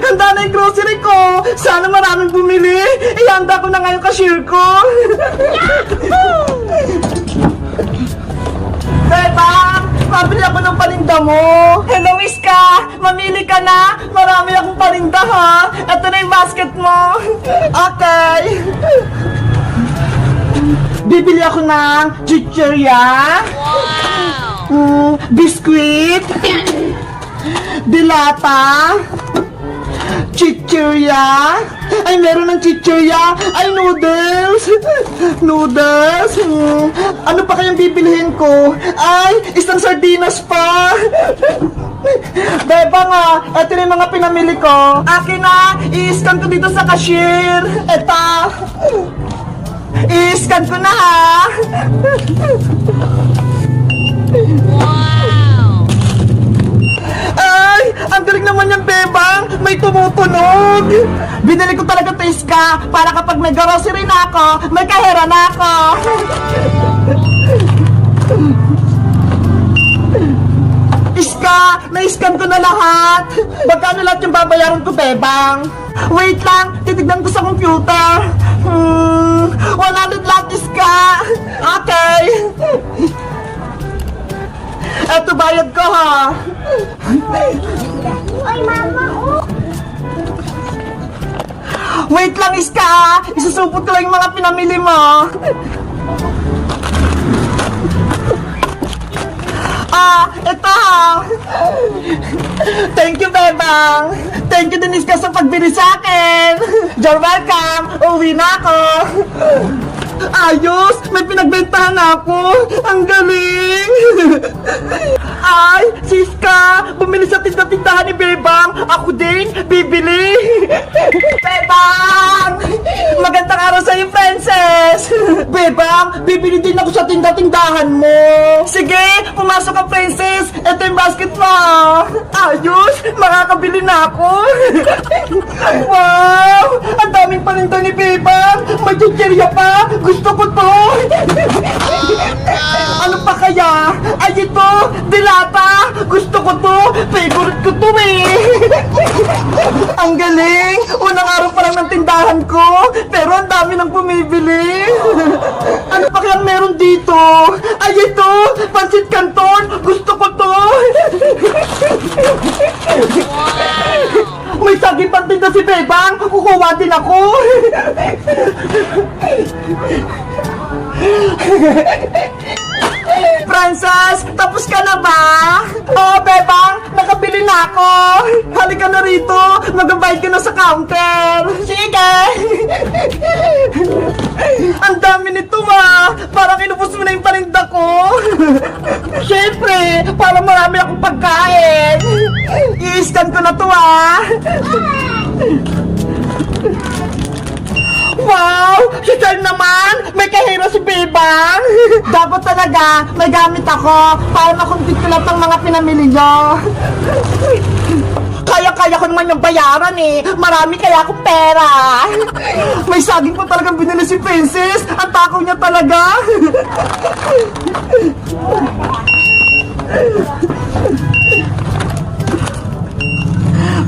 Handa na yung grocery ko. Sana maraming bumili. Ihanda ko na nga yung cashier ko. Bebang, mabili ako ng paninda mo. Hello, Iska. Mamili ka na. Marami akong paninda, ha. Ito na yung basket mo. Okay. Bibili ako ng chichirya. Biskuit. Dilata. Chichirya. Ay, meron ng chichirya. Ay, noodles. Noodles. Ano pa kayang bibilihin ko? Ay, isang sardinas pa. Beba nga, eto na yung mga pinamili ko. Akin na, i-scan ko dito sa cashier. Eta. I-scan ko na, ha. Wow! Ay, ang galing naman yung bebang. May tumutunog. Binili ko talaga to, Iska, para kapag may grocery na ako, may kahera na ako. Iska, na-scan ko na lahat. Magkano lahat yung babayaran ko, bebang? Wait lang, titignan ko sa computer. 100 lahat, Iska. Okay. Eto bayad ko, ha. Ay, mama, oh. Wait lang, Iska. Isusupot ko lang yung mga pinamili mo. Ito, ha. Thank you, bebang. Thank you din, Iska, sa pagbili sa akin. You're welcome. Uwi na ako. Ayos! May pinagbentahan ako! Ang galing! Ay! Siska! Bumili sa tinda-tindahan ni Bebang! Ako din! Bibili! Bebang! Magandang araw sa'yo, Princess! Bebang! Bibili din ako sa tinda-tindahan mo! Sige! Pumasok ka, Princess! Ito yung basket mo! Ayos! Makakabili na ako! Wow! Ang daming paninda ni Bebang! May chichirya pa! Gusto ko to! Ano pa kaya? Ay, ito! Dilata! Gusto ko to! Favorite ko to, eh! Ang galing! Unang araw pa lang ng tindahan ko! Pero ang dami nang bumibili! Ano pa kaya meron dito? Ay, ito! Pansit Canton! Gusto ko to! May saging pang tinda si Bebang! Kukuha din ako! Frances, tapos ka na ba? Oo, Bebang, nakabili na ako. Halika na rito, magbabayad ka na sa counter. Sige. Ang dami nito, ma. Parang inubos mo na yung paninda ko. Siyempre, para marami akong pagkain. I-scan ko na to, ah. Wow! Si Charm naman! May kahero si Bebang! Dapat talaga, may gamit ako para makumpit ko lahat ng mga pinamili nyo. Kaya-kaya ko naman yung bayaran, eh. Marami kaya akong pera. May saging pa talagang binili si Princess. Ang takaw niya talaga.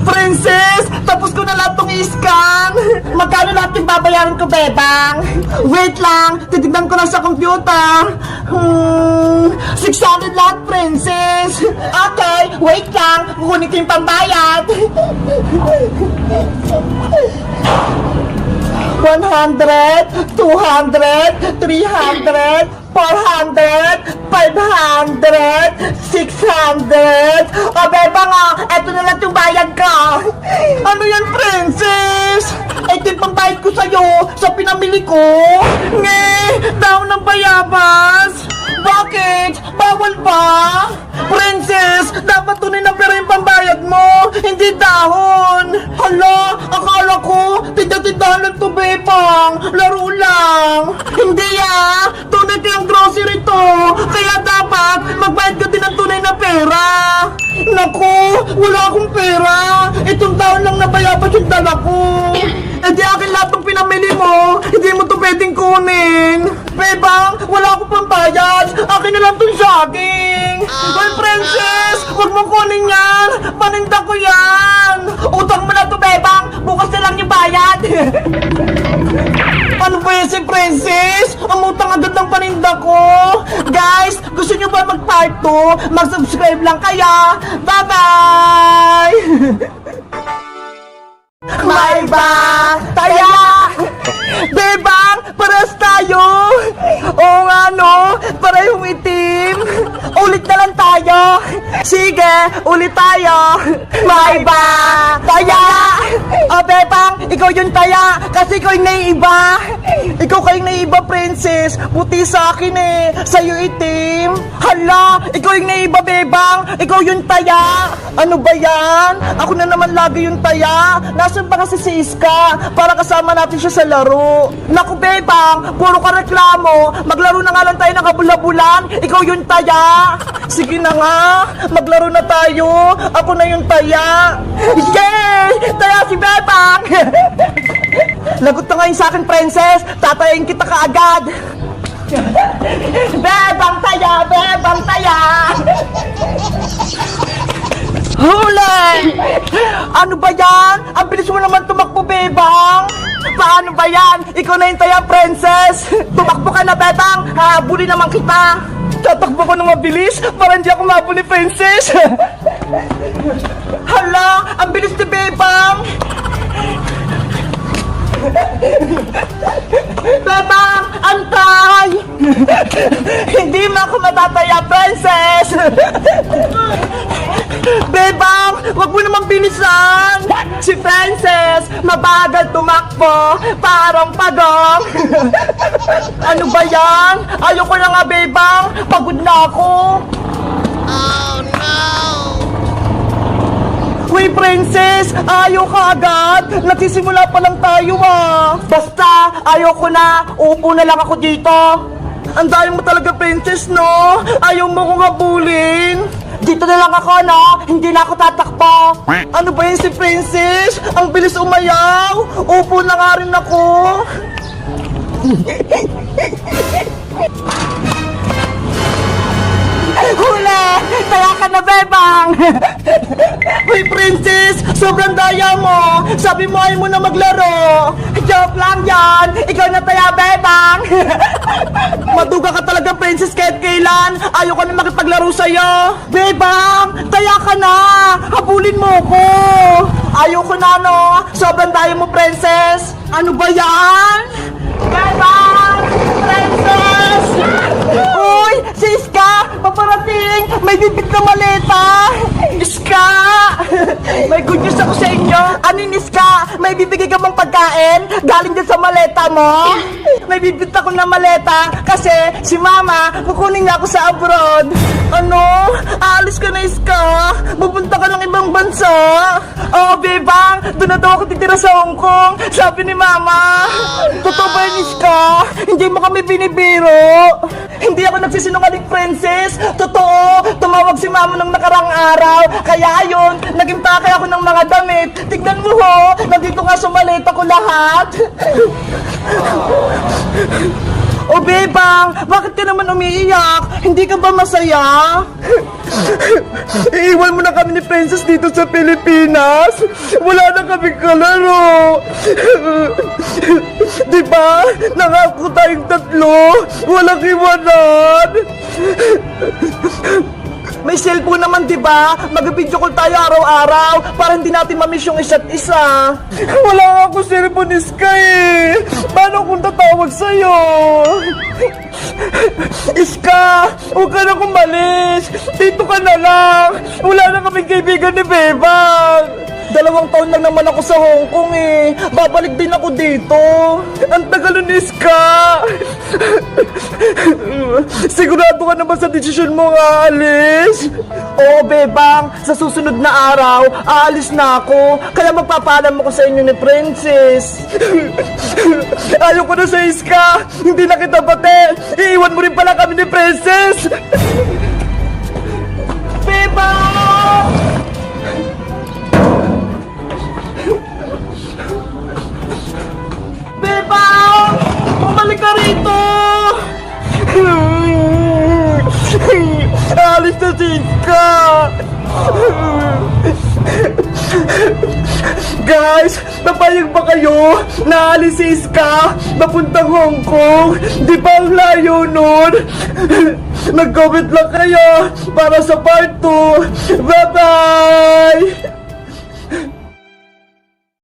Princess! Tapos ko na lahat tong i-scan! Magkano lahat yung babayaran ko, Bebang? Wait lang! Titignan ko lang sa computer! 600 lahat, Princess! Okay! Wait lang! Kukunin ko yung pambayad! 100, 200, 300, 400, 500, 600. O, Bebang, eto na lang yung bayad ko. Ano yan, Princess? Ito yung pambayad ko sa'yo sa pinamili ko. Nge, daw ng bayabas. Bakit? Bawal ba? Princess, dapat tunay na pera yung pambayad mo, hindi dahon. Hala, akala ko, tinda-tindahan lang to, Bebang. Laro lang. Hindi, tunay ko yung grocery to. Kaya dapat magbayad ka din ng tunay na pera. Naku, wala akong pera. Itong taon lang na bayabas yung dala ko. Eh di akin lahat ng pinamili mo. Hindi mo to pwedeng kunin. Bebang, wala akong pambayad. Akin na lang tong saging. Well, Princess, huwag mo kunin yan. Paninda ko yan. Utang mo na to, paninda ko. Guys, gusto nyo ba mag-part 2? Mag-subscribe lang kaya. Bye-bye! May ba taya? Bebang, paras tayo. Oo nga no, parehong itim. Ulit na lang tayo. Sige, ulit tayo. May ba taya? O Bebang, ikaw yung taya kasi ikaw yung naiiba. Ikaw kayong naiiba, princess. Puti sa akin eh, sa'yo itim. Hala, ikaw yung naiiba, Bebang. Ikaw yung taya. Ano ba yan? Ako na naman lagi yung taya. Nasaan pa kasi si Iska para kasama natin siya sa laro? Naku, Bebang, puro ka reklamo. Maglaro na nga lang tayo ng kabula-bulan. Ikaw yung taya. Sige na nga, maglaro na tayo. Ako na yung taya. Yay! Taya si Bebang! Lagot na ngayon sa akin, princess. Tatayin kita kaagad. Bebang taya! Bebang taya! Huli! Ano ba yan? Ang bilis mo naman tumakbo, Bebang! Paano ba yan? Ikaw na yung taya, princess! Tumakbo ka na, Bebang! Habuli naman kita! Tatakbo ko ng mabilis para hindi ako mabuli, princess! Hala! Ang bilis ni Bebang! Bebang! Antay! Hindi mo ako matataya, princess! Bebang! Wag mo namang bilisan! Si Princess, mabagal tumakbo, parang pagong! Ano ba yan? Ayoko na nga, Bebang! Pagod na ako! Oh no! Uy, Princess! Ayaw ka agad! Nagsisimula pa lang tayo ah! Basta, ayoko na! Upo na lang ako dito! Ang dami mo talaga, Princess, no? Ayaw mo kong habulin! Dito na lang ako, no? Hindi na ako tatakbo! Ano ba yun si Princess? Ang bilis umayaw! Upo na nga rin ako! Huli! Taya ka na, Bebang! Uy, Princess! Sobrang daya mo! Sabi mo ayaw mo na maglaro! Joke lang yan! Ikaw na taya, Bebang! Maduga ka talaga, Princess, kahit kailan! Ayaw ka na makipaglaro sa'yo! Bebang! Taya ka na! Habulin mo ko! Ayaw ko na, no? Sobrang daya mo, Princess! Ano ba yan? Bebang! Princess! Uy! Si Iska! Paparating! May bibig na maleta! Iska! May good news ako sa inyo! Ano yun, Iska? May bibigay ka bang pagkain? Galing din sa maleta mo? May bibig ako na maleta kasi si Mama kukunin niya ako sa abroad. Ano? Aalis ka na, Iska? Pupunta ka ng ibang bansa? Oo, Bebang! Doon na daw ako titira sa Hong Kong! Sabi ni Mama! Totoo ba yun, Iska? Hindi mo kami binibiro! Hindi ako nagsisinungaling, Princess! Totoo! Tumawag si Mama ng nakarang araw! Kaya ayun, naging pakay ako ng mga damit! Tignan mo ho! Nandito nga sa maleta ko lahat! O Bebang, bakit ka naman umiiyak? Hindi ka ba masaya? Iiwan mo na kami ni Princess dito sa Pilipinas. Wala na kami kalaro. Diba? Nangako tayong tatlo. Walang iwanan. May cellphone naman, diba? Mag-video call tayo araw-araw para hindi natin mamiss yung isa't isa. Wala nga ako cellphone, Iska eh. Paano kung tatawag sa'yo? Iska, huwag ka na kumalis. Dito ka na lang. Wala na kaming kaibigan ni Bebang. 2 taon lang naman ako sa Hong Kong eh. Babalik din ako dito. Ang tagal nun, Iska. Sigurado ka na ba sa desisyon mo nga, alis? Oo, Bebang. Sa susunod na araw, aalis na ako. Kaya magpapaalam ako sa inyo ni Princess. Ayaw ko na sa Iska. Hindi na kita bate. Iiwan mo rin pala kami ni Princess. Bebang! Bebang! Bumalik ka rito! Alis na si Iska! Guys, napayag ba kayo na alis si Iska papuntang Hong Kong? Di ba ang layo nun? Nag-comment lang kayo para sa part 2. Bye-bye!